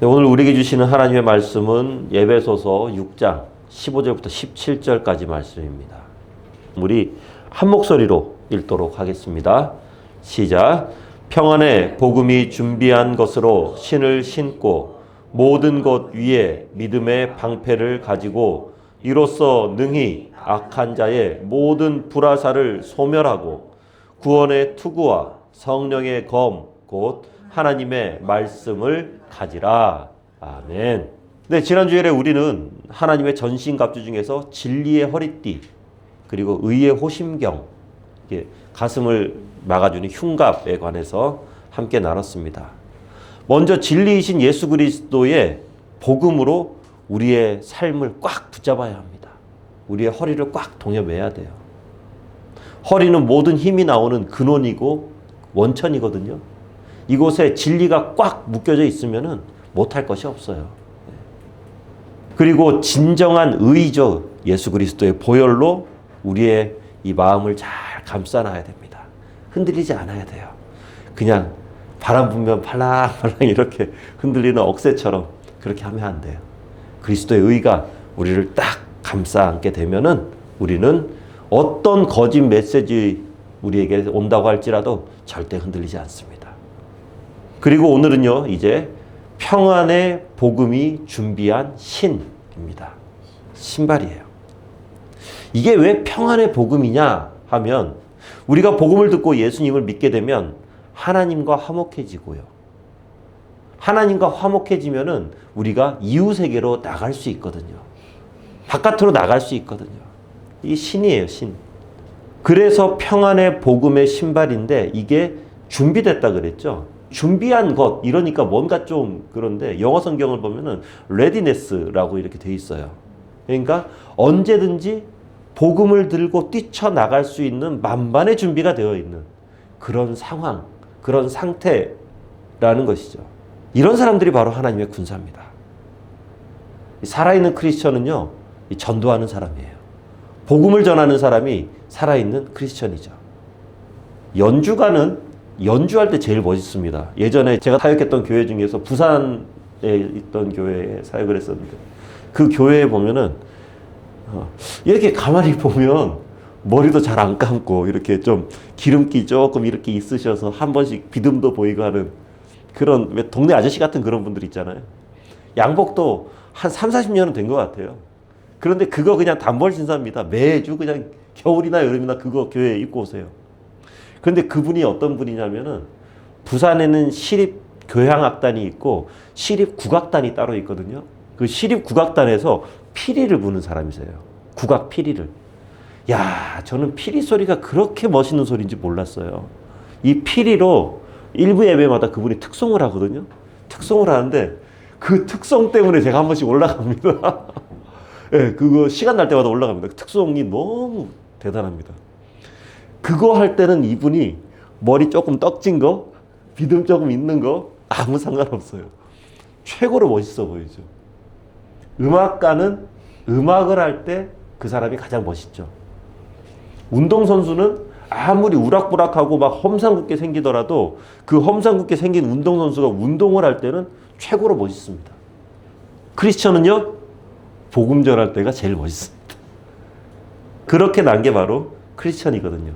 네, 오늘 우리에게 주시는 하나님의 말씀은 에베소서 6장 15절부터 17절까지 말씀입니다. 우리 한 목소리로 읽도록 하겠습니다. 시작. 평안의 복음이 준비한 것으로 신을 신고 모든 것 위에 믿음의 방패를 가지고 이로써 능히 악한 자의 모든 불화살을 소멸하고 구원의 투구와 성령의 검 곧 하나님의 말씀을 가지라. 아멘. 네, 지난 주일에 우리는 하나님의 전신갑주 중에서 진리의 허리띠 그리고 의의 호심경, 가슴을 막아주는 흉갑에 관해서 함께 나눴습니다. 먼저 진리이신 예수 그리스도의 복음으로 우리의 삶을 꽉 붙잡아야 합니다. 우리의 허리를 꽉 동여매야 돼요. 허리는 모든 힘이 나오는 근원이고 원천이거든요. 이곳에 진리가 꽉 묶여져 있으면 못할 것이 없어요. 그리고 진정한 의죠. 예수 그리스도의 보혈로 우리의 이 마음을 잘 감싸놔야 됩니다. 흔들리지 않아야 돼요. 그냥 바람 불면 팔랑팔랑 이렇게 흔들리는 억새처럼 그렇게 하면 안 돼요. 그리스도의 의가 우리를 딱 감싸 안게 되면은 우리는 어떤 거짓 메시지 우리에게 온다고 할지라도 절대 흔들리지 않습니다. 그리고 오늘은요, 이제 평안의 복음이 준비한 신입니다. 신발이에요. 이게 왜 평안의 복음이냐 하면 우리가 복음을 듣고 예수님을 믿게 되면 하나님과 화목해지고요. 하나님과 화목해지면은 우리가 이웃에게로 나갈 수 있거든요. 바깥으로 나갈 수 있거든요. 이 신이에요, 신. 그래서 평안의 복음의 신발인데 이게 준비됐다 그랬죠. 준비한 것, 이러니까 뭔가 좀 그런데 영어 성경을 보면은 readiness라고 이렇게 돼 있어요. 그러니까 언제든지 복음을 들고 뛰쳐나갈 수 있는 만반의 준비가 되어 있는 그런 상황, 그런 상태라는 것이죠. 이런 사람들이 바로 하나님의 군사입니다. 살아있는 크리스천은요, 전도하는 사람이에요. 복음을 전하는 사람이 살아있는 크리스천이죠. 연주할 때 제일 멋있습니다. 예전에 제가 사역했던 교회 중에서 부산에 있던 교회에 사역을 했었는데 그 교회에 보면은 이렇게 가만히 보면 머리도 잘 안 감고 이렇게 좀 기름기 조금 이렇게 있으셔서 한 번씩 비듬도 보이고 하는 그런 왜 동네 아저씨 같은 그런 분들 있잖아요. 양복도 한 3, 40년은 된 것 같아요. 그런데 그거 그냥 단벌 신사입니다. 매주 그냥 겨울이나 여름이나 그거 교회에 입고 오세요. 그런데 그분이 어떤 분이냐면은 부산에는 시립 교향악단이 있고 시립 국악단이 따로 있거든요. 그 시립 국악단에서 피리를 부는 사람이세요. 국악 피리를. 야, 저는 피리 소리가 그렇게 멋있는 소리인지 몰랐어요. 이 피리로 일부 예배마다 그분이 특송을 하거든요. 특송을 하는데 그 특송 때문에 제가 한 번씩 올라갑니다. 네, 그거 시간 날 때마다 올라갑니다. 특송이 너무 대단합니다. 그거 할 때는 이분이 머리 조금 떡진 거, 비듬 조금 있는 거 아무 상관없어요. 최고로 멋있어 보이죠. 음악가는 음악을 할 때 그 사람이 가장 멋있죠. 운동선수는 아무리 우락부락하고 막 험상궂게 생기더라도 그 험상궂게 생긴 운동선수가 운동을 할 때는 최고로 멋있습니다. 크리스천은요, 복음 전할 때가 제일 멋있습니다. 그렇게 난 게 바로 크리스천이거든요.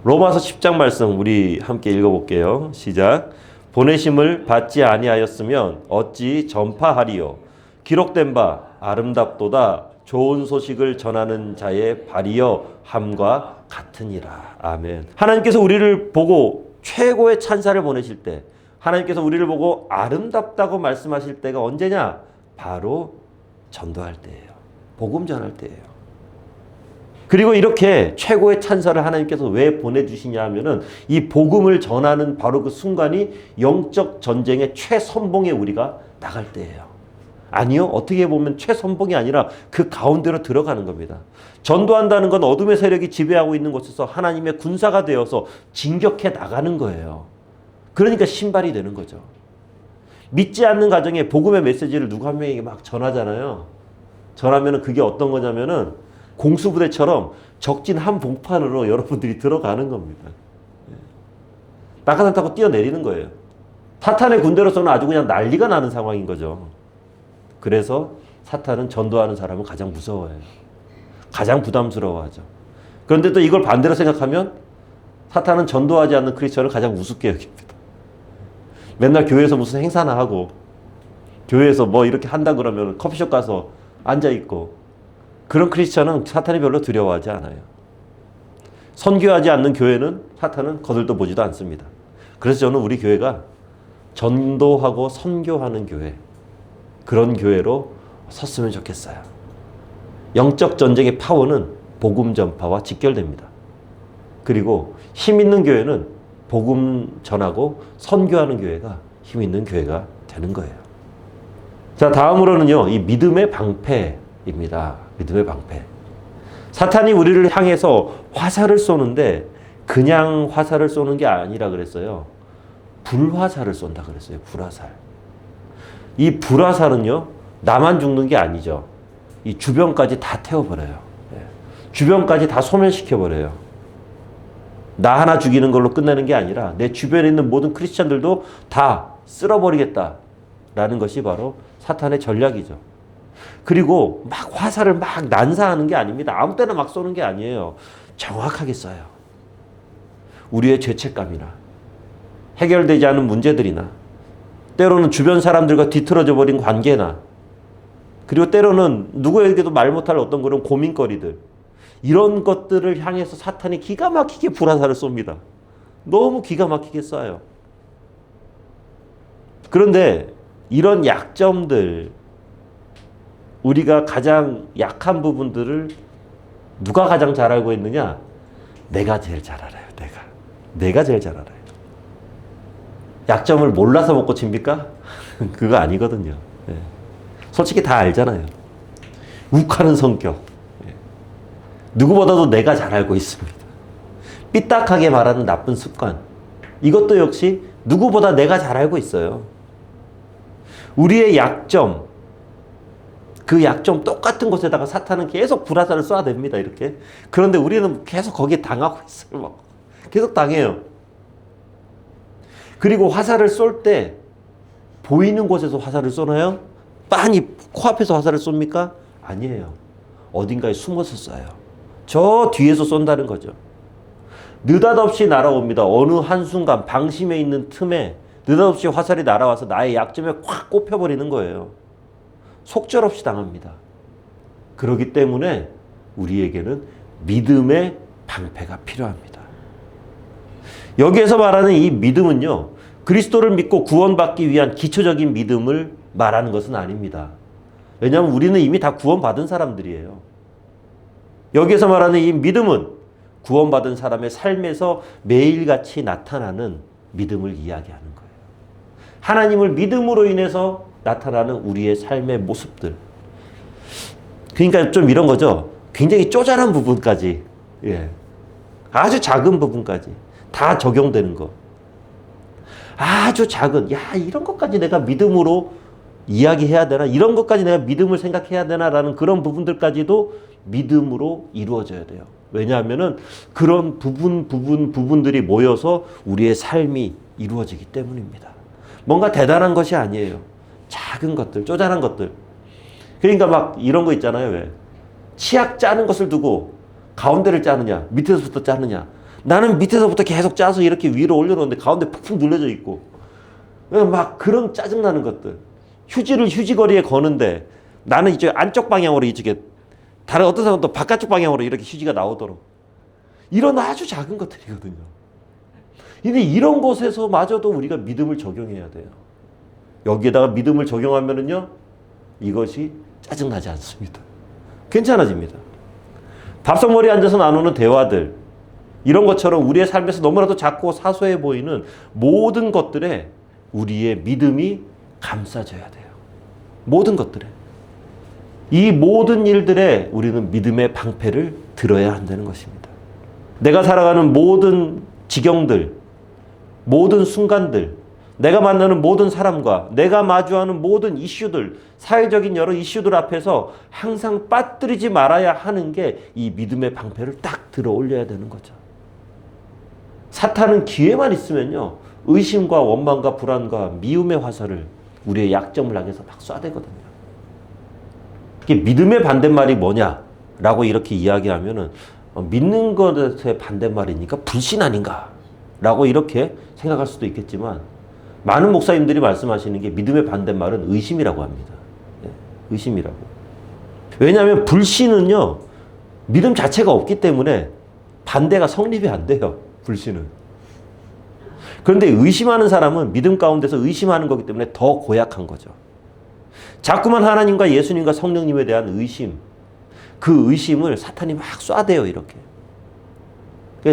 로마서 10장 말씀 우리 함께 읽어볼게요. 시작. 보내심을 받지 아니하였으면 어찌 전파하리요. 기록된 바 아름답도다 좋은 소식을 전하는 자의 발이여 함과 같으니라. 아멘. 하나님께서 우리를 보고 최고의 찬사를 보내실 때, 하나님께서 우리를 보고 아름답다고 말씀하실 때가 언제냐? 바로 전도할 때예요. 복음 전할 때예요. 그리고 이렇게 최고의 찬사를 하나님께서 왜 보내주시냐 하면은 이 복음을 전하는 바로 그 순간이 영적 전쟁의 최선봉에 우리가 나갈 때예요. 아니요. 어떻게 보면 최선봉이 아니라 그 가운데로 들어가는 겁니다. 전도한다는 건 어둠의 세력이 지배하고 있는 곳에서 하나님의 군사가 되어서 진격해 나가는 거예요. 그러니까 신발이 되는 거죠. 믿지 않는 가정에 복음의 메시지를 누구 한 명에게 막 전하잖아요. 전하면은 그게 어떤 거냐면은 공수부대처럼 적진 한 봉판으로 여러분들이 들어가는 겁니다. 낙하산 타고 뛰어내리는 거예요. 사탄의 군대로서는 아주 그냥 난리가 나는 상황인 거죠. 그래서 사탄은 전도하는 사람은 가장 무서워해요. 가장 부담스러워하죠. 그런데 또 이걸 반대로 생각하면 사탄은 전도하지 않는 크리스천을 가장 우습게 여깁니다. 맨날 교회에서 무슨 행사나 하고 교회에서 뭐 이렇게 한다 그러면 커피숍 가서 앉아있고 그런 크리스천은 사탄이 별로 두려워하지 않아요. 선교하지 않는 교회는 사탄은 거들떠 보지도 않습니다. 그래서 저는 우리 교회가 전도하고 선교하는 교회, 그런 교회로 섰으면 좋겠어요. 영적 전쟁의 파워는 복음 전파와 직결됩니다. 그리고 힘 있는 교회는 복음 전하고 선교하는 교회가 힘 있는 교회가 되는 거예요. 자, 다음으로는요, 이 믿음의 방패입니다. 믿음의 방패. 사탄이 우리를 향해서 화살을 쏘는데 그냥 화살을 쏘는 게 아니라 그랬어요. 불화살을 쏜다 그랬어요. 불화살. 이 불화살은요, 나만 죽는 게 아니죠. 이 주변까지 다 태워버려요. 주변까지 다 소멸시켜버려요. 나 하나 죽이는 걸로 끝내는 게 아니라 내 주변에 있는 모든 크리스찬들도 다 쓸어버리겠다라는 것이 바로 사탄의 전략이죠. 그리고 막 화살을 막 난사하는 게 아닙니다. 아무 때나 막 쏘는 게 아니에요. 정확하게 쏴요. 우리의 죄책감이나 해결되지 않은 문제들이나 때로는 주변 사람들과 뒤틀어져 버린 관계나 그리고 때로는 누구에게도 말 못할 어떤 그런 고민거리들, 이런 것들을 향해서 사탄이 기가 막히게 불화살을 쏩니다. 너무 기가 막히게 쏴요. 그런데 이런 약점들, 우리가 가장 약한 부분들을 누가 가장 잘 알고 있느냐? 내가 제일 잘 알아요. 내가 제일 잘 알아요. 약점을 몰라서 못 고칩니까? 그거 아니거든요. 예. 솔직히 다 알잖아요. 욱하는 성격. 예. 누구보다도 내가 잘 알고 있습니다. 삐딱하게 말하는 나쁜 습관. 이것도 역시 누구보다 내가 잘 알고 있어요. 우리의 약점, 그 약점 똑같은 곳에다가 사탄은 계속 불화살을 쏴댑니다. 이렇게. 그런데 우리는 계속 거기에 당하고 있어요. 막. 계속 당해요. 그리고 화살을 쏠 때 보이는 곳에서 화살을 쏘나요? 빤히 코앞에서 화살을 쏩니까? 아니에요. 어딘가에 숨어서 쏴요. 저 뒤에서 쏜다는 거죠. 느닷없이 날아옵니다. 어느 한순간 방심해 있는 틈에 느닷없이 화살이 날아와서 나의 약점에 확 꼽혀버리는 거예요. 속절없이 당합니다. 그렇기 때문에 우리에게는 믿음의 방패가 필요합니다. 여기에서 말하는 이 믿음은요, 그리스도를 믿고 구원받기 위한 기초적인 믿음을 말하는 것은 아닙니다. 왜냐하면 우리는 이미 다 구원받은 사람들이에요. 여기에서 말하는 이 믿음은 구원받은 사람의 삶에서 매일같이 나타나는 믿음을 이야기하는 거예요. 하나님을 믿음으로 인해서 나타나는 우리의 삶의 모습들. 그러니까 좀 이런 거죠. 굉장히 쪼잔한 부분까지, 예, 아주 작은 부분까지 다 적용되는 거. 아주 작은, 야, 이런 것까지 내가 믿음으로 이야기해야 되나? 이런 것까지 내가 믿음을 생각해야 되나? 라는 그런 부분들까지도 믿음으로 이루어져야 돼요. 왜냐하면은 그런 부분들이 모여서 우리의 삶이 이루어지기 때문입니다. 뭔가 대단한 것이 아니에요. 작은 것들, 쪼잔한 것들. 그러니까 막 이런 거 있잖아요. 왜? 치약 짜는 것을 두고 가운데를 짜느냐, 밑에서부터 짜느냐. 나는 밑에서부터 계속 짜서 이렇게 위로 올려놓는데 가운데 푹푹 눌려져 있고. 막 그런 짜증나는 것들. 휴지를 휴지거리에 거는데 나는 이쪽 안쪽 방향으로 이쪽에, 다른 어떤 사람은 또 바깥쪽 방향으로 이렇게 휴지가 나오도록. 이런 아주 작은 것들이거든요. 근데 이런 곳에서 마저도 우리가 믿음을 적용해야 돼요. 여기에다가 믿음을 적용하면은요, 이것이 짜증나지 않습니다. 괜찮아집니다. 밥상머리에 앉아서 나누는 대화들, 이런 것처럼 우리의 삶에서 너무나도 작고 사소해 보이는 모든 것들에 우리의 믿음이 감싸져야 돼요. 모든 것들에. 이 모든 일들에 우리는 믿음의 방패를 들어야 한다는 것입니다. 내가 살아가는 모든 지경들, 모든 순간들, 내가 만나는 모든 사람과 내가 마주하는 모든 이슈들, 사회적인 여러 이슈들 앞에서 항상 빠뜨리지 말아야 하는 게 이 믿음의 방패를 딱 들어 올려야 되는 거죠. 사탄은 기회만 있으면요, 의심과 원망과 불안과 미움의 화살을 우리의 약점을 향해서 막 쏴대거든요. 이게 믿음의 반대말이 뭐냐라고 이렇게 이야기하면은 믿는 것의 반대말이니까 불신 아닌가 라고 이렇게 생각할 수도 있겠지만 많은 목사님들이 말씀하시는 게 믿음의 반대말은 의심이라고 합니다. 의심이라고. 왜냐하면 불신은요, 믿음 자체가 없기 때문에 반대가 성립이 안 돼요. 불신은. 그런데 의심하는 사람은 믿음 가운데서 의심하는 거기 때문에 더 고약한 거죠. 자꾸만 하나님과 예수님과 성령님에 대한 의심, 그 의심을 사탄이 막 쏴대요, 이렇게.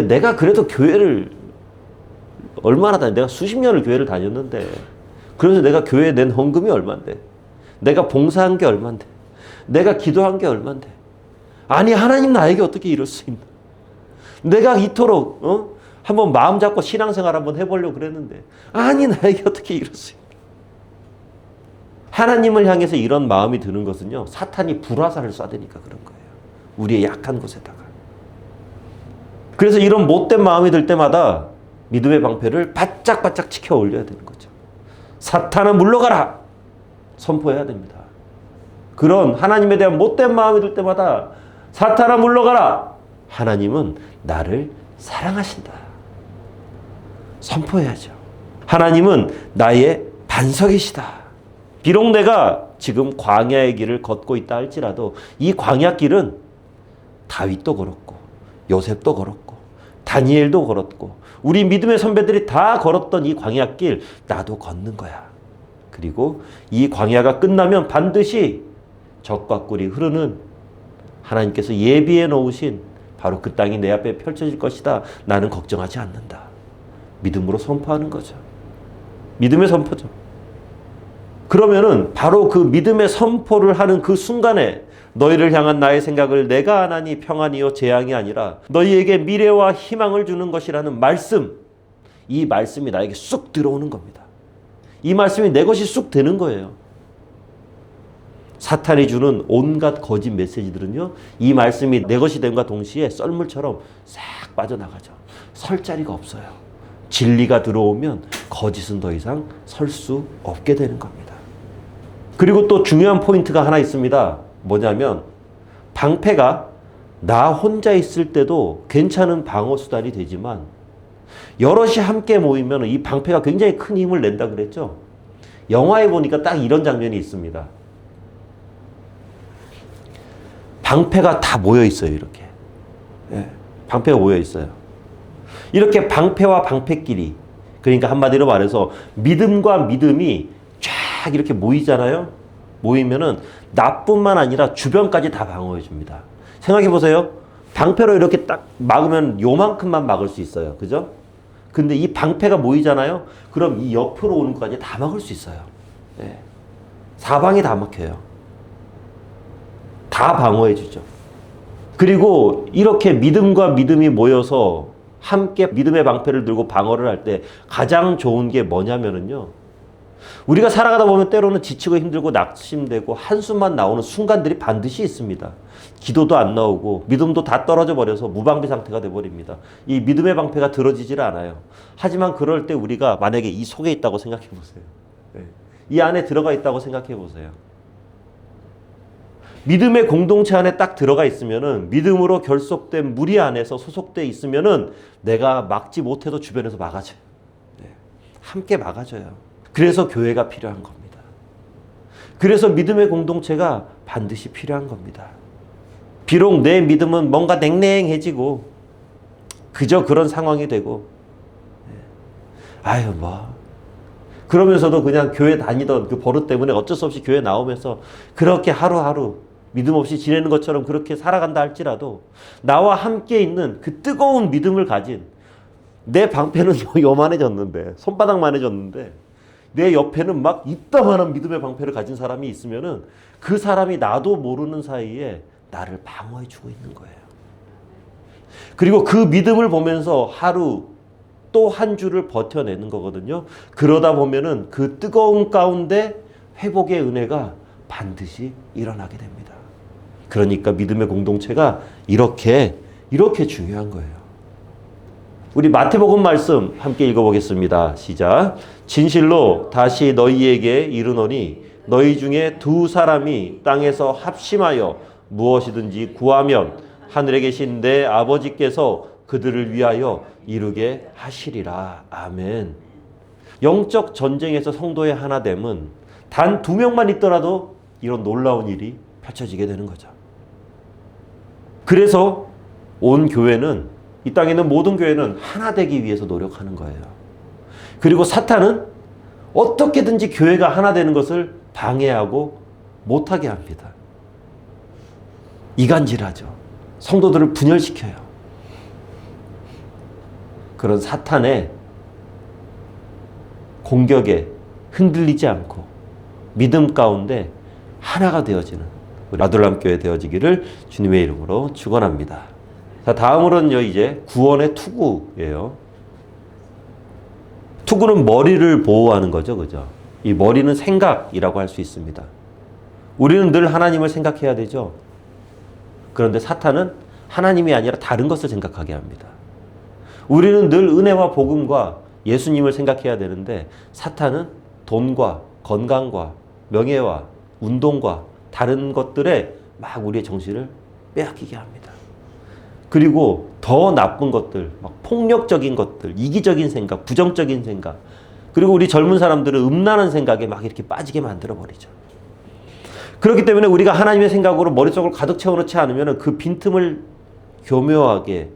내가 그래도 교회를 얼마나 내가 수십 년을 교회를 다녔는데, 그래서 내가 교회에 낸 헌금이 얼만데, 내가 봉사한 게 얼만데, 내가 기도한 게 얼만데, 아니 하나님 나에게 어떻게 이럴 수 있나? 내가 이토록 한번 마음 잡고 신앙생활 한번 해보려고 그랬는데, 아니 나에게 어떻게 이럴 수 있나? 하나님을 향해서 이런 마음이 드는 것은요, 사탄이 불화살을 쏴대니까 그런 거예요. 우리의 약한 곳에다가. 그래서 이런 못된 마음이 들 때마다 믿음의 방패를 바짝바짝 지켜 올려야 되는 거죠. 사탄아 물러가라! 선포해야 됩니다. 그런 하나님에 대한 못된 마음이 들 때마다 사탄아 물러가라! 하나님은 나를 사랑하신다. 선포해야죠. 하나님은 나의 반석이시다. 비록 내가 지금 광야의 길을 걷고 있다 할지라도 이 광야 길은 다윗도 걸었고 요셉도 걸었고 다니엘도 걸었고 우리 믿음의 선배들이 다 걸었던 이 광야 길 나도 걷는 거야. 그리고 이 광야가 끝나면 반드시 젖과 꿀이 흐르는 하나님께서 예비해 놓으신 바로 그 땅이 내 앞에 펼쳐질 것이다. 나는 걱정하지 않는다. 믿음으로 선포하는 거죠. 믿음의 선포죠. 그러면은 바로 그 믿음의 선포를 하는 그 순간에 너희를 향한 나의 생각을 내가 하나니 평안이요 재앙이 아니라 너희에게 미래와 희망을 주는 것이라는 말씀, 이 말씀이 나에게 쑥 들어오는 겁니다. 이 말씀이 내 것이 쑥 되는 거예요. 사탄이 주는 온갖 거짓 메시지들은요, 이 말씀이 내 것이 됨과 동시에 썰물처럼 싹 빠져나가죠. 설 자리가 없어요. 진리가 들어오면 거짓은 더 이상 설 수 없게 되는 겁니다. 그리고 또 중요한 포인트가 하나 있습니다. 뭐냐면 방패가 나 혼자 있을 때도 괜찮은 방어 수단이 되지만 여럿이 함께 모이면 이 방패가 굉장히 큰 힘을 낸다 그랬죠. 영화에 보니까 딱 이런 장면이 있습니다. 방패가 다 모여 있어요. 이렇게. 방패가 모여 있어요. 이렇게 방패와 방패끼리, 그러니까 한마디로 말해서 믿음과 믿음이 쫙 이렇게 모이잖아요. 모이면은 나뿐만 아니라 주변까지 다 방어해 줍니다. 생각해 보세요. 방패로 이렇게 딱 막으면 요만큼만 막을 수 있어요. 그죠? 근데 이 방패가 모이잖아요. 그럼 이 옆으로 오는 것까지 다 막을 수 있어요. 네. 사방이 다 막혀요. 다 방어해 주죠. 그리고 이렇게 믿음과 믿음이 모여서 함께 믿음의 방패를 들고 방어를 할 때 가장 좋은 게 뭐냐면은요, 우리가 살아가다 보면 때로는 지치고 힘들고 낙심되고 한숨만 나오는 순간들이 반드시 있습니다. 기도도 안 나오고 믿음도 다 떨어져 버려서 무방비 상태가 돼버립니다. 이 믿음의 방패가 들어지질 않아요. 하지만 그럴 때 우리가 만약에 이 속에 있다고 생각해 보세요. 이 안에 들어가 있다고 생각해 보세요. 믿음의 공동체 안에 딱 들어가 있으면은, 믿음으로 결속된 무리 안에서 소속돼 있으면은 내가 막지 못해도 주변에서 막아줘요. 함께 막아줘요. 그래서 교회가 필요한 겁니다. 그래서 믿음의 공동체가 반드시 필요한 겁니다. 비록 내 믿음은 뭔가 냉랭해지고 그저 그런 상황이 되고, 아유 뭐 그러면서도 그냥 교회 다니던 그 버릇 때문에 어쩔 수 없이 교회 나오면서 그렇게 하루하루 믿음 없이 지내는 것처럼 그렇게 살아간다 할지라도, 나와 함께 있는 그 뜨거운 믿음을 가진, 내 방패는 요만해졌는데, 손바닥만해졌는데 내 옆에는 막 이따만한 믿음의 방패를 가진 사람이 있으면은 그 사람이 나도 모르는 사이에 나를 방어해 주고 있는 거예요. 그리고 그 믿음을 보면서 하루 또 한 주를 버텨내는 거거든요. 그러다 보면은 그 뜨거운 가운데 회복의 은혜가 반드시 일어나게 됩니다. 그러니까 믿음의 공동체가 이렇게 중요한 거예요. 우리 마태복음 말씀 함께 읽어보겠습니다. 시작. 진실로 다시 너희에게 이르노니 너희 중에 두 사람이 땅에서 합심하여 무엇이든지 구하면 하늘에 계신 내 아버지께서 그들을 위하여 이루게 하시리라. 아멘. 영적 전쟁에서 성도의 하나됨은 단 2명만 있더라도 이런 놀라운 일이 펼쳐지게 되는 거죠. 그래서 온 교회는, 이 땅에 있는 모든 교회는 하나 되기 위해서 노력하는 거예요. 그리고 사탄은 어떻게든지 교회가 하나 되는 것을 방해하고 못하게 합니다. 이간질하죠. 성도들을 분열시켜요. 그런 사탄의 공격에 흔들리지 않고 믿음 가운데 하나가 되어지는 우리 아둘람교회 되어지기를 주님의 이름으로 축원합니다. 자, 다음으로는요, 이제 구원의 투구예요. 투구는 머리를 보호하는 거죠, 그죠? 이 머리는 생각이라고 할 수 있습니다. 우리는 늘 하나님을 생각해야 되죠. 그런데 사탄은 하나님이 아니라 다른 것을 생각하게 합니다. 우리는 늘 은혜와 복음과 예수님을 생각해야 되는데 사탄은 돈과 건강과 명예와 운동과 다른 것들에 막 우리의 정신을 빼앗기게 합니다. 그리고 더 나쁜 것들, 막 폭력적인 것들, 이기적인 생각, 부정적인 생각, 그리고 우리 젊은 사람들은 음란한 생각에 막 이렇게 빠지게 만들어버리죠. 그렇기 때문에 우리가 하나님의 생각으로 머릿속을 가득 채워놓지 않으면 그 빈틈을 교묘하게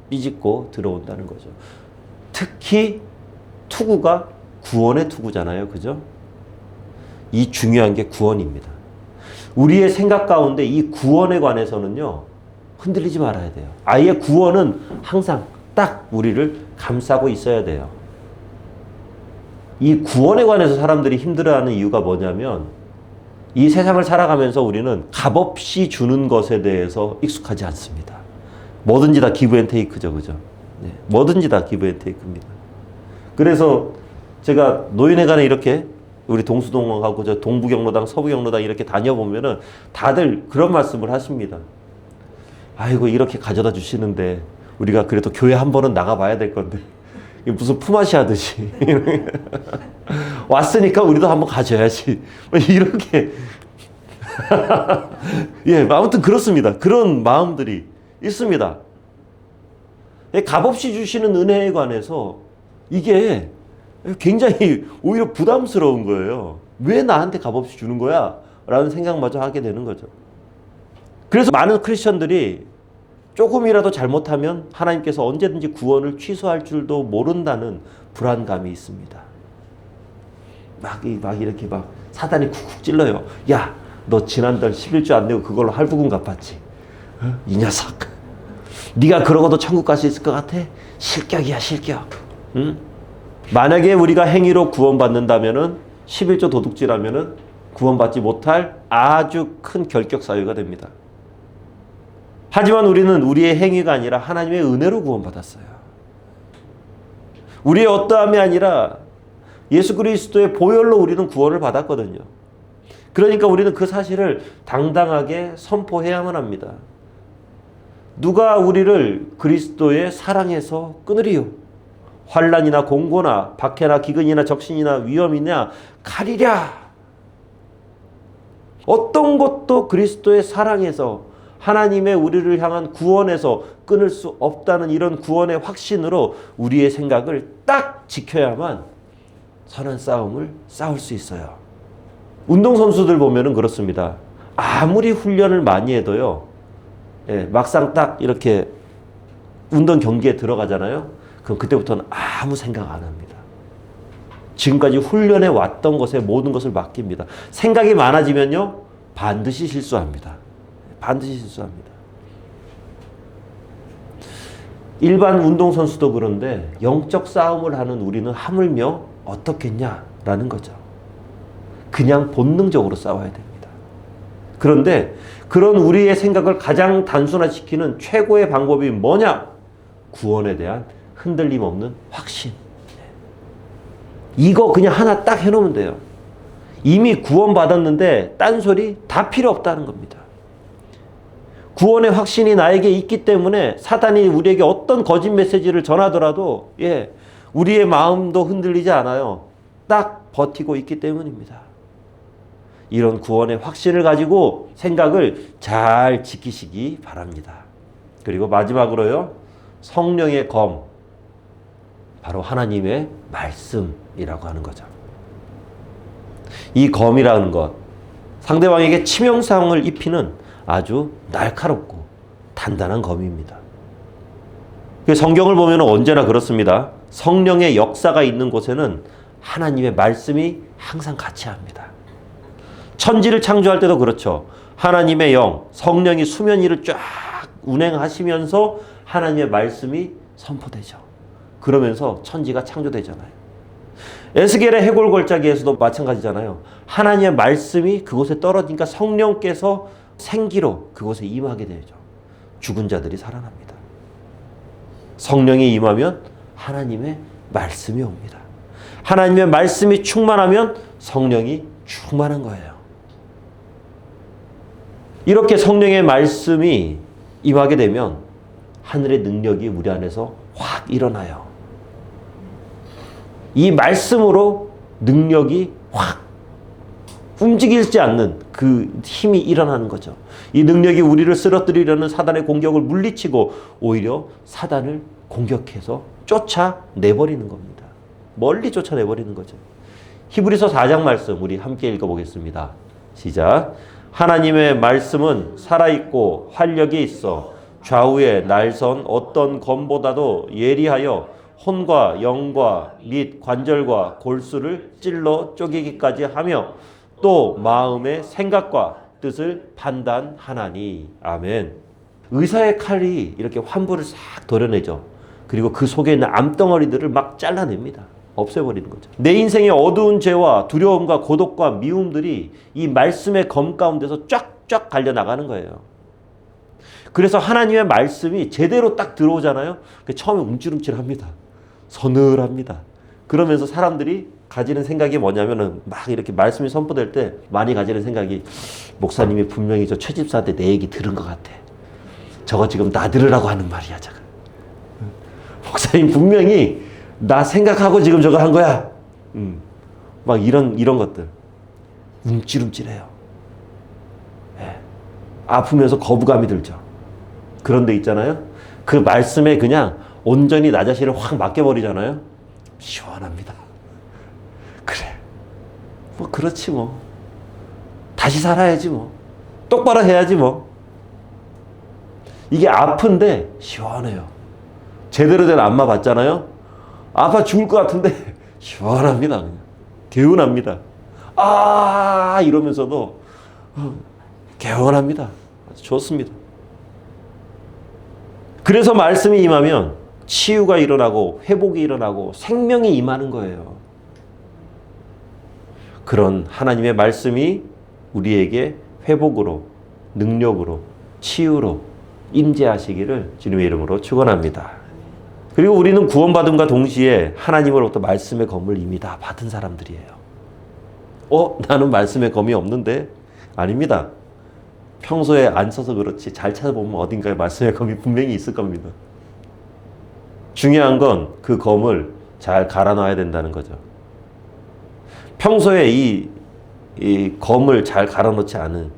삐짓고 들어온다는 거죠. 특히 투구가 구원의 투구잖아요. 그죠? 이 중요한 게 구원입니다. 우리의 생각 가운데 이 구원에 관해서는요, 흔들리지 말아야 돼요. 아예 구원은 항상 딱 우리를 감싸고 있어야 돼요. 이 구원에 관해서 사람들이 힘들어하는 이유가 뭐냐면 이 세상을 살아가면서 우리는 값없이 주는 것에 대해서 익숙하지 않습니다. 뭐든지 다 기브 앤 테이크죠. 그죠? 네, 뭐든지 다 기브 앤 테이크입니다. 그래서 제가 노인회관에 이렇게 우리 동수동하고 저 동부경로당, 서부경로당 이렇게 다녀보면은 다들 그런 말씀을 하십니다. 아이고, 이렇게 가져다 주시는데 우리가 그래도 교회 한 번은 나가봐야 될 건데 이게 무슨 품앗이 하듯이 왔으니까 우리도 한번 가져야지 이렇게 예, 아무튼 그렇습니다. 그런 마음들이 있습니다. 값없이 주시는 은혜에 관해서 이게 굉장히 오히려 부담스러운 거예요. 왜 나한테 값없이 주는 거야? 라는 생각마저 하게 되는 거죠. 그래서 많은 크리스천들이 조금이라도 잘못하면 하나님께서 언제든지 구원을 취소할 줄도 모른다는 불안감이 있습니다. 막 이렇게 막 사단이 쿡쿡 찔러요. 야, 너 지난달 11조 안 내고 그걸로 할부금 갚았지? 어? 이 녀석. 네가 그러고도 천국 갈 수 있을 것 같아? 실격이야, 실격. 응? 만약에 우리가 행위로 구원받는다면은 11조 도둑질하면은 구원받지 못할 아주 큰 결격 사유가 됩니다. 하지만 우리는 우리의 행위가 아니라 하나님의 은혜로 구원받았어요. 우리의 어떠함이 아니라 예수 그리스도의 보혈로 우리는 구원을 받았거든요. 그러니까 우리는 그 사실을 당당하게 선포해야만 합니다. 누가 우리를 그리스도의 사랑에서 끊으리요? 환난이나 공고나 박해나 기근이나 적신이나 위험이나 칼이랴. 어떤 것도 그리스도의 사랑에서 하나님의 우리를 향한 구원에서 끊을 수 없다는 이런 구원의 확신으로 우리의 생각을 딱 지켜야만 선한 싸움을 싸울 수 있어요. 운동선수들 보면은 그렇습니다. 아무리 훈련을 많이 해도요, 예, 막상 딱 이렇게 운동 경기에 들어가잖아요. 그럼 그때부터는 아무 생각 안 합니다. 지금까지 훈련해 왔던 것에 모든 것을 맡깁니다. 생각이 많아지면요, 반드시 실수합니다. 반드시 실수합니다. 일반 운동선수도 그런데 영적 싸움을 하는 우리는 하물며 어떻겠냐라는 거죠. 그냥 본능적으로 싸워야 됩니다. 그런데 그런 우리의 생각을 가장 단순화시키는 최고의 방법이 뭐냐? 구원에 대한 흔들림 없는 확신. 이거 그냥 하나 딱 해놓으면 돼요. 이미 구원받았는데 딴소리 다 필요 없다는 겁니다. 구원의 확신이 나에게 있기 때문에 사단이 우리에게 어떤 거짓 메시지를 전하더라도 우리의 마음도 흔들리지 않아요. 딱 버티고 있기 때문입니다. 이런 구원의 확신을 가지고 생각을 잘 지키시기 바랍니다. 그리고 마지막으로요. 성령의 검, 바로 하나님의 말씀이라고 하는 거죠. 이 검이라는 것, 상대방에게 치명상을 입히는 아주 날카롭고 단단한 검입니다. 성경을 보면 언제나 그렇습니다. 성령의 역사가 있는 곳에는 하나님의 말씀이 항상 같이 합니다. 천지를 창조할 때도 그렇죠. 하나님의 영, 성령이 수면 위를 쫙 운행하시면서 하나님의 말씀이 선포되죠. 그러면서 천지가 창조되잖아요. 에스겔의 해골 골짜기에서도 마찬가지잖아요. 하나님의 말씀이 그곳에 떨어지니까 성령께서 생기로 그곳에 임하게 되죠. 죽은 자들이 살아납니다. 성령이 임하면 하나님의 말씀이 옵니다. 하나님의 말씀이 충만하면 성령이 충만한 거예요. 이렇게 성령의 말씀이 임하게 되면 하늘의 능력이 우리 안에서 확 일어나요. 이 말씀으로 능력이 확 움직이지 않는 그 힘이 일어나는 거죠. 이 능력이 우리를 쓰러뜨리려는 사단의 공격을 물리치고 오히려 사단을 공격해서 쫓아내버리는 겁니다. 멀리 쫓아내버리는 거죠. 히브리서 4장 말씀 우리 함께 읽어보겠습니다. 시작. 하나님의 말씀은 살아있고 활력이 있어 좌우에 날선 어떤 검보다도 예리하여 혼과 영과 및 관절과 골수를 찔러 쪼개기까지 하며 또 마음의 생각과 뜻을 판단하나니. 아멘. 의사의 칼이 이렇게 환부를 싹 도려내죠. 그리고 그 속에 있는 암덩어리들을 막 잘라냅니다. 없애버리는 거죠. 내 인생의 어두운 죄와 두려움과 고독과 미움들이 이 말씀의 검 가운데서 쫙쫙 갈려나가는 거예요. 그래서 하나님의 말씀이 제대로 딱 들어오잖아요. 처음에 움찔움찔합니다. 서늘합니다. 그러면서 사람들이 가지는 생각이 뭐냐면은 막 이렇게 말씀이 선포될 때 많이 가지는 생각이 목사님이 분명히 저 최 집사한테 내 얘기 들은 것 같아. 저거 지금 나 들으라고 하는 말이야. 저거. 목사님 분명히 나 생각하고 지금 저거 한 거야. 막 이런 것들. 움찔움찔해요. 아프면서 거부감이 들죠. 그런데 있잖아요. 그 말씀에 그냥 온전히 나 자신을 확 맡겨버리잖아요. 시원합니다. 그래. 뭐 그렇지 뭐. 다시 살아야지 뭐. 똑바로 해야지 뭐. 이게 아픈데 시원해요. 제대로 된 안마 받잖아요. 아파 죽을 것 같은데 시원합니다. 그냥. 개운합니다. 아 이러면서도 개운합니다. 좋습니다. 그래서 말씀이 임하면 치유가 일어나고 회복이 일어나고 생명이 임하는 거예요. 그런 하나님의 말씀이 우리에게 회복으로, 능력으로, 치유로 임재하시기를 주님의 이름으로 축원합니다. 그리고 우리는 구원받음과 동시에 하나님으로부터 말씀의 검을 이미 다 받은 사람들이에요. 나는 말씀의 검이 없는데? 아닙니다. 평소에 안 써서 그렇지 잘 찾아보면 어딘가에 말씀의 검이 분명히 있을 겁니다. 중요한 건 그 검을 잘 갈아놔야 된다는 거죠. 평소에 이 검을 잘 갈아놓지 않은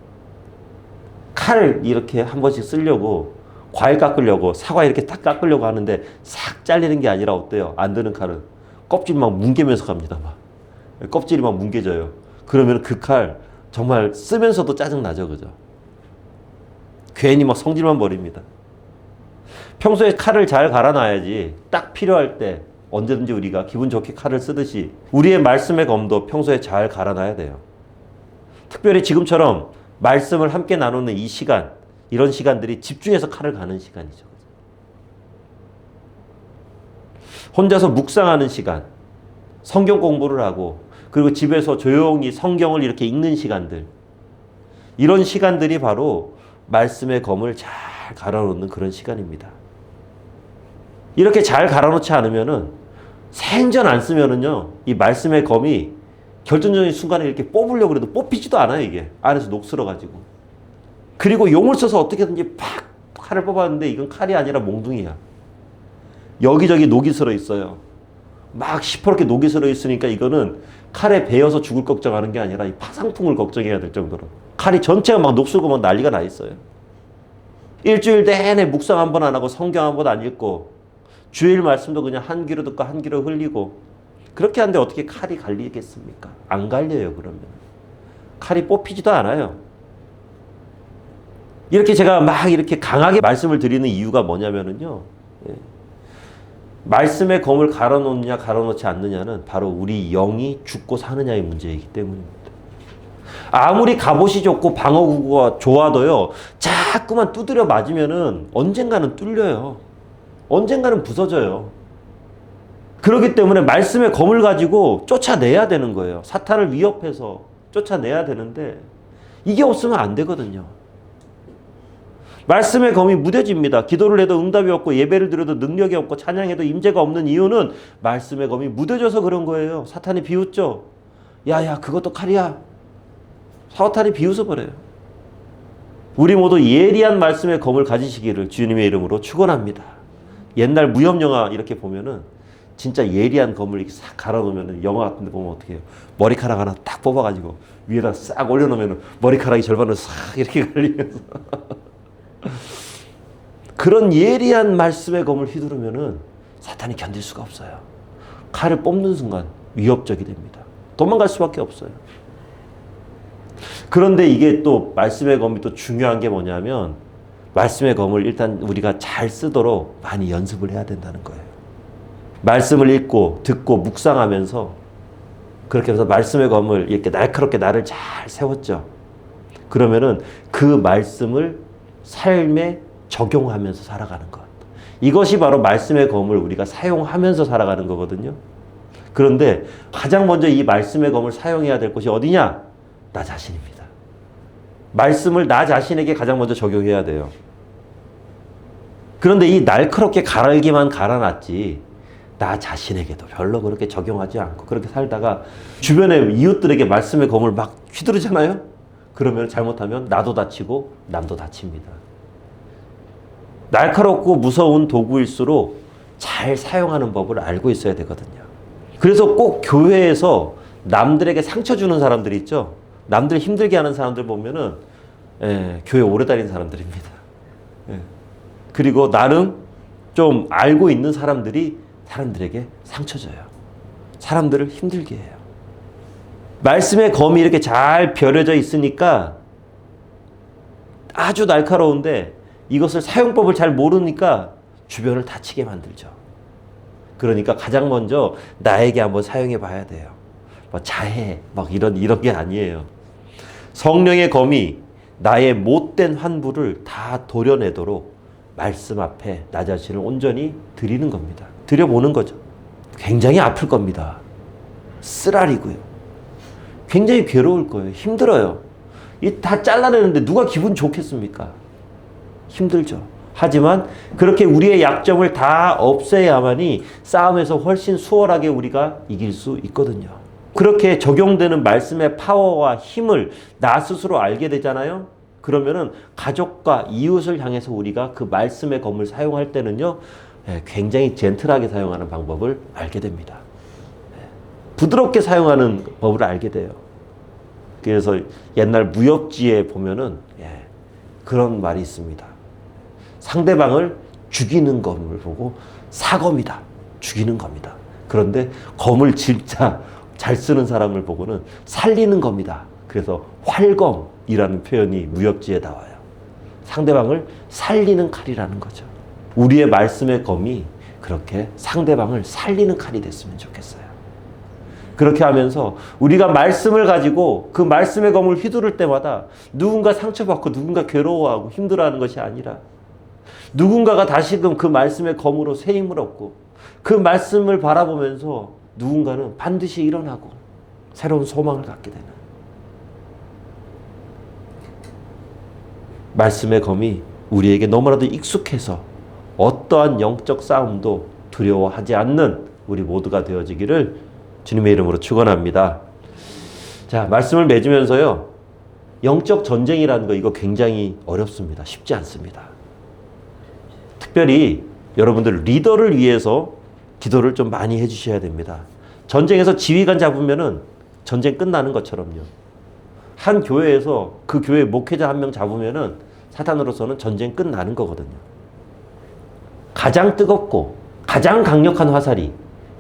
칼 이렇게 한 번씩 쓰려고 과일 깎으려고 사과 이렇게 딱 깎으려고 하는데 싹 잘리는 게 아니라 어때요? 안 드는 칼은 껍질 막 뭉개면서 갑니다. 막 껍질이 막 뭉개져요. 그러면 그 칼 정말 쓰면서도 짜증나죠. 그죠? 괜히 막 성질만 버립니다. 평소에 칼을 잘 갈아놔야지 딱 필요할 때 언제든지 우리가 기분 좋게 칼을 쓰듯이 우리의 말씀의 검도 평소에 잘 갈아놔야 돼요. 특별히 지금처럼 말씀을 함께 나누는 이 시간, 이런 시간들이 집중해서 칼을 가는 시간이죠. 혼자서 묵상하는 시간, 성경 공부를 하고 그리고 집에서 조용히 성경을 이렇게 읽는 시간들, 이런 시간들이 바로 말씀의 검을 잘 갈아놓는 그런 시간입니다. 이렇게 잘 갈아놓지 않으면은 생전 안 쓰면은요, 이 말씀의 검이 결정적인 순간에 이렇게 뽑으려고 해도 뽑히지도 않아요. 이게 안에서 녹슬어가지고 그리고 용을 써서 어떻게든지 팍 칼을 뽑았는데 이건 칼이 아니라 몽둥이야. 여기저기 녹이 슬어 있어요. 막 시퍼렇게 녹이 슬어 있으니까 이거는 칼에 베어서 죽을 걱정하는 게 아니라 이 파상풍을 걱정해야 될 정도로 칼이 전체가 막 녹슬고 막 난리가 나 있어요. 일주일 내내 묵상 한 번 안 하고 성경 한 번 안 읽고 주일 말씀도 그냥 한 귀로 듣고 한 귀로 흘리고 그렇게 하는데 어떻게 칼이 갈리겠습니까? 안 갈려요. 그러면 칼이 뽑히지도 않아요. 이렇게 제가 막 이렇게 강하게 말씀을 드리는 이유가 뭐냐면은요, 말씀의 검을 갈아놓느냐 갈아놓지 않느냐는 바로 우리 영이 죽고 사느냐의 문제이기 때문입니다. 아무리 갑옷이 좋고 방어구가 좋아도요, 자꾸만 두드려 맞으면은 언젠가는 뚫려요. 언젠가는 부서져요. 그렇기 때문에 말씀의 검을 가지고 쫓아내야 되는 거예요. 사탄을 위협해서 쫓아내야 되는데 이게 없으면 안 되거든요. 말씀의 검이 무뎌집니다. 기도를 해도 응답이 없고 예배를 드려도 능력이 없고 찬양해도 임재가 없는 이유는 말씀의 검이 무뎌져서 그런 거예요. 사탄이 비웃죠. 야야 그것도 칼이야. 사탄이 비웃어버려요. 우리 모두 예리한 말씀의 검을 가지시기를 주님의 이름으로 축원합니다. 옛날 무협 영화 이렇게 보면은 진짜 예리한 검을 이렇게 싹 갈아놓으면 영화 같은 데 보면 어떻게 해요? 머리카락 하나 딱 뽑아가지고 위에다 싹 올려놓으면 머리카락이 절반을 싹 이렇게 갈리면서 그런 예리한 말씀의 검을 휘두르면은 사탄이 견딜 수가 없어요. 칼을 뽑는 순간 위협적이 됩니다. 도망갈 수밖에 없어요. 그런데 이게 또 말씀의 검이 또 중요한 게 뭐냐면 말씀의 검을 일단 우리가 잘 쓰도록 많이 연습을 해야 된다는 거예요. 말씀을 읽고 듣고 묵상하면서 그렇게 해서 말씀의 검을 이렇게 날카롭게 나를 잘 세웠죠. 그러면은 그 말씀을 삶에 적용하면서 살아가는 것. 이것이 바로 말씀의 검을 우리가 사용하면서 살아가는 거거든요. 그런데 가장 먼저 이 말씀의 검을 사용해야 될 곳이 어디냐? 나 자신입니다. 말씀을 나 자신에게 가장 먼저 적용해야 돼요. 그런데 이 날카롭게 갈기만 갈아놨지 나 자신에게도 별로 그렇게 적용하지 않고 그렇게 살다가 주변의 이웃들에게 말씀의 검을 막 휘두르잖아요. 그러면 잘못하면 나도 다치고 남도 다칩니다. 날카롭고 무서운 도구일수록 잘 사용하는 법을 알고 있어야 되거든요. 그래서 꼭 교회에서 남들에게 상처 주는 사람들이 있죠. 남들 힘들게 하는 사람들 보면은 교회 오래 다닌 사람들입니다. 그리고 나름 좀 알고 있는 사람들이 사람들에게 상처 줘요. 사람들을 힘들게 해요. 말씀의 검이 이렇게 잘 벼려져 있으니까 아주 날카로운데 이것을 사용법을 잘 모르니까 주변을 다치게 만들죠. 그러니까 가장 먼저 나에게 한번 사용해 봐야 돼요. 뭐 자해, 막 이런 게 아니에요. 성령의 검이 나의 못된 환부를 다 도려내도록 말씀 앞에 나 자신을 온전히 드리는 겁니다. 드려보는 거죠. 굉장히 아플 겁니다. 쓰라리고요. 굉장히 괴로울 거예요. 힘들어요. 이 다 잘라내는데 누가 기분 좋겠습니까? 힘들죠. 하지만 그렇게 우리의 약점을 다 없애야만이 싸움에서 훨씬 수월하게 우리가 이길 수 있거든요. 그렇게 적용되는 말씀의 파워와 힘을 나 스스로 알게 되잖아요. 그러면은 가족과 이웃을 향해서 우리가 그 말씀의 검을 사용할 때는요, 굉장히 젠틀하게 사용하는 방법을 알게 됩니다. 부드럽게 사용하는 법을 알게 돼요. 그래서 옛날 무협지에 보면은 그런 말이 있습니다. 상대방을 죽이는 검을 보고 사검이다. 죽이는 검이다. 그런데 검을 진짜 잘 쓰는 사람을 보고는 살리는 검이다. 그래서 활검이라는 표현이 무협지에 나와요. 상대방을 살리는 칼이라는 거죠. 우리의 말씀의 검이 그렇게 상대방을 살리는 칼이 됐으면 좋겠어요. 그렇게 하면서 우리가 말씀을 가지고 그 말씀의 검을 휘두를 때마다 누군가 상처받고 누군가 괴로워하고 힘들어하는 것이 아니라 누군가가 다시금 그 말씀의 검으로 새 힘을 얻고 그 말씀을 바라보면서 누군가는 반드시 일어나고 새로운 소망을 갖게 되는 말씀의 검이 우리에게 너무나도 익숙해서 어떠한 영적 싸움도 두려워하지 않는 우리 모두가 되어지기를 주님의 이름으로 축원합니다. 자, 말씀을 맺으면서요. 영적 전쟁이라는 거 이거 굉장히 어렵습니다. 쉽지 않습니다. 특별히 여러분들 리더를 위해서 기도를 좀 많이 해주셔야 됩니다. 전쟁에서 지휘관 잡으면은 전쟁 끝나는 것처럼요. 한 교회에서 그 교회 목회자 한 명 잡으면은 사탄으로서는 전쟁 끝나는 거거든요. 가장 뜨겁고 가장 강력한 화살이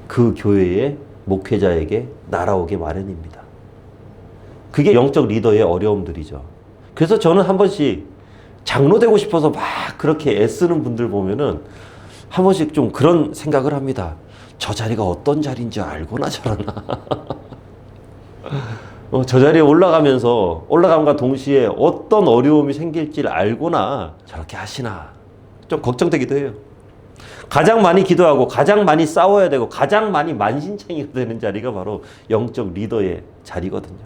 그 교회의 목회자에게 날아오게 마련입니다. 그게 영적 리더의 어려움들이죠. 그래서 저는 한 번씩 장로 되고 싶어서 막 그렇게 애쓰는 분들 보면은 한 번씩 좀 그런 생각을 합니다. 저 자리가 어떤 자리인지 알고나 저러나. 저 자리에 올라감과 동시에 어떤 어려움이 생길지 알고나 저렇게 하시나. 좀 걱정되기도 해요. 가장 많이 기도하고 가장 많이 싸워야 되고 가장 많이 만신창이가 되는 자리가 바로 영적 리더의 자리거든요.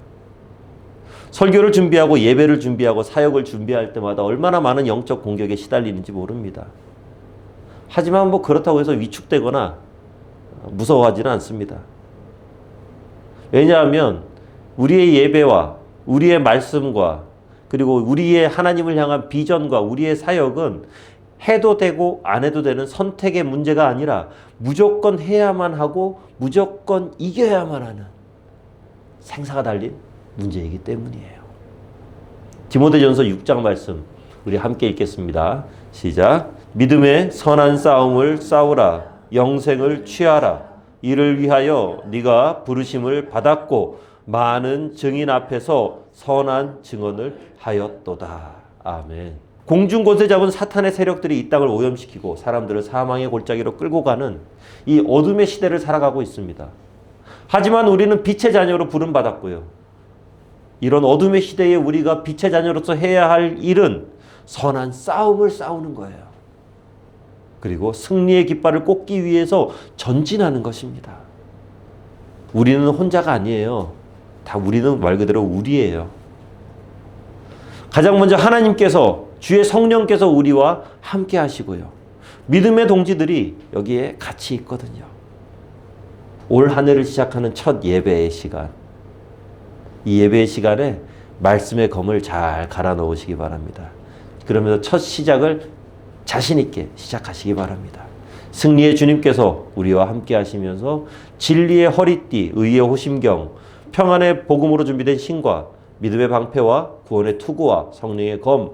설교를 준비하고 예배를 준비하고 사역을 준비할 때마다 얼마나 많은 영적 공격에 시달리는지 모릅니다. 하지만 뭐 그렇다고 해서 위축되거나 무서워하지는 않습니다. 왜냐하면 우리의 예배와 우리의 말씀과 그리고 우리의 하나님을 향한 비전과 우리의 사역은 해도 되고 안 해도 되는 선택의 문제가 아니라 무조건 해야만 하고 무조건 이겨야만 하는 생사가 달린 문제이기 때문이에요. 디모데전서 6장 말씀 우리 함께 읽겠습니다. 시작. 믿음의 선한 싸움을 싸우라. 영생을 취하라. 이를 위하여 네가 부르심을 받았고 많은 증인 앞에서 선한 증언을 하였도다. 아멘. 공중 곳에 잡은 사탄의 세력들이 이 땅을 오염시키고 사람들을 사망의 골짜기로 끌고 가는 이 어둠의 시대를 살아가고 있습니다. 하지만 우리는 빛의 자녀로 부름받았고요. 이런 어둠의 시대에 우리가 빛의 자녀로서 해야 할 일은 선한 싸움을 싸우는 거예요. 그리고 승리의 깃발을 꽂기 위해서 전진하는 것입니다. 우리는 혼자가 아니에요. 다 우리는 말 그대로 우리예요. 가장 먼저 하나님께서 주의 성령께서 우리와 함께 하시고요. 믿음의 동지들이 여기에 같이 있거든요. 올 한 해를 시작하는 첫 예배의 시간. 이 예배의 시간에 말씀의 검을 잘 갈아 넣으시기 바랍니다. 그러면서 첫 시작을 자신 있게 시작하시기 바랍니다. 승리의 주님께서 우리와 함께 하시면서 진리의 허리띠, 의의 호심경, 평안의 복음으로 준비된 신과 믿음의 방패와 구원의 투구와 성령의 검,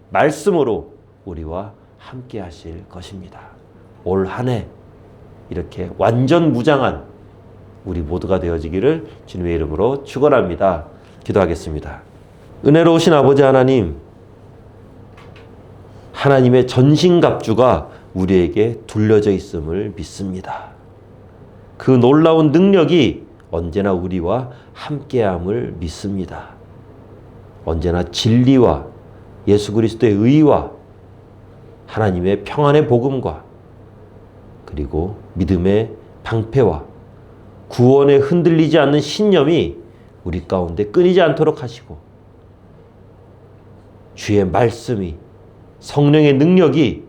말씀으로 우리와 함께 하실 것입니다. 올 한 해 이렇게 완전 무장한 우리 모두가 되어지기를 주님의 이름으로 축원합니다. 기도하겠습니다. 은혜로우신 아버지 하나님, 하나님의 전신갑주가 우리에게 둘려져 있음을 믿습니다. 그 놀라운 능력이 언제나 우리와 함께함을 믿습니다. 언제나 진리와 예수 그리스도의 의와 하나님의 평안의 복음과 그리고 믿음의 방패와 구원에 흔들리지 않는 신념이 우리 가운데 끊이지 않도록 하시고 주의 말씀이 성령의 능력이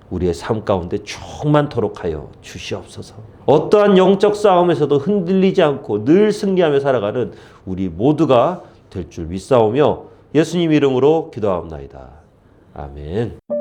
우리의 삶 가운데 충만토록 하여 주시옵소서. 어떠한 영적 싸움에서도 흔들리지 않고 늘 승리하며 살아가는 우리 모두가 될 줄 믿사오며 예수님 이름으로 기도하옵나이다. 아멘.